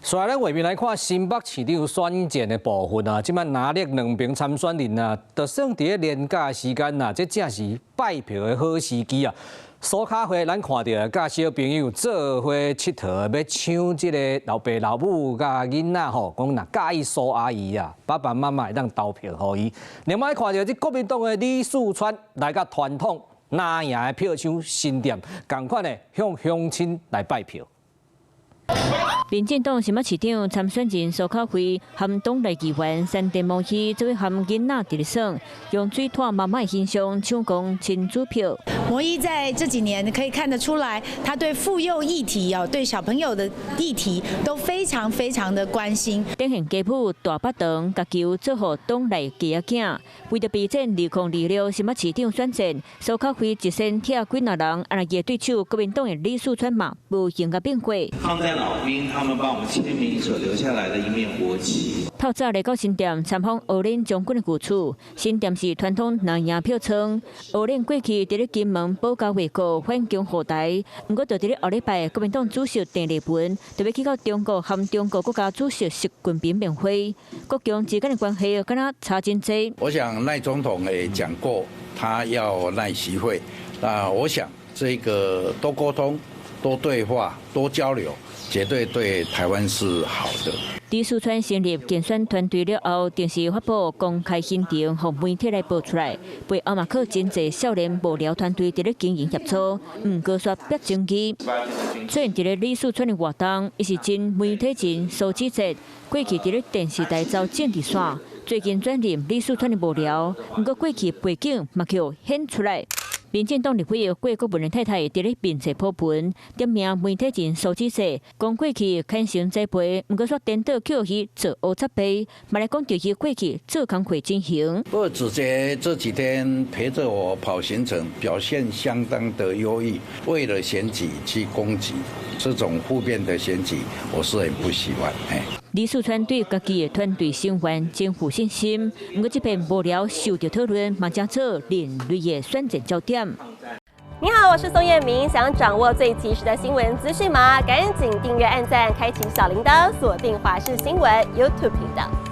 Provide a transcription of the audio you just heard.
所以咱畫面來看新北市長選戰的部分啊，即擺拿捏兩名參選人啊，就算佇年假時間啊，這正是拜票的好時機啊。蘇卡會咱看到，甲小朋友做伙佚佗，要搶即個老爸老母甲囡仔吼，講若介意蘇阿姨啊，爸爸媽媽會當投票予伊。另外看到即國民黨的李四川來甲傳統拿贏的票箱新店，同款的向鄉親來拜票。民進黨新北市長參選人蘇巧慧和黨內議員山田茂希做伙和囡仔佇咧耍，用水拖媽媽的形象搶攻親子票。模一在這幾年可以看得出來，他對婦幼議題對小朋友的議題都非常的關心。典型家父大巴長甲球做好黨內家囝，為着備戰2026新北市長選戰，蘇巧慧一身拆幾若人，啊來對手國民黨的李四川嘛，無形甲變過。抗戰老兵，他們幫我們簽名所留下來的一面國旗。透早來到新店參訪烏嶺將軍的舊厝，新店是傳統拿贏票倉。烏嶺過去佇咧金門保家衛國反攻後台，不過就佇咧後禮拜國民黨主席鄧麗文就要去到中國和中國國家主席習近平面會，國共之間的關係敢若差真多。我想賴總統也講過，他要賴習會。那我想這個多溝通、多對話、多交流，絕對台灣是好的。李四川成立競選團隊了後，電視發布公開行程，讓媒體來報出來。背後嘛靠真濟少年幕僚團隊佇咧經營協助，高刷別爭議。雖然佇咧李四川的活動，伊是真媒體人蘇智哲，過去佇咧電視台走政治線，最近轉任李四川的幕僚，不過過去背景嘛卻顯出來。民進黨立委郭國文的太太佇咧面前鋪盤，點名媒體人蘇智哲，講過去牽成栽培，唔過說顛倒叫伊做烏雜輩，嘛來講到伊過去做工會進行。不過子杰這幾天陪着我跑行程，表現相當的優異，為了選舉去攻擊，這種負面的選舉，我是很不喜歡。李四川對家己的團隊成員真有信心，不過這篇幕僚受到討論，嘛將做另類的選戰焦點。你好，我是宋燕明，想掌握最及時的新聞資訊嗎？趕緊訂閱、按讚、開啟小鈴鐺，鎖定華視新聞 YouTube 頻道。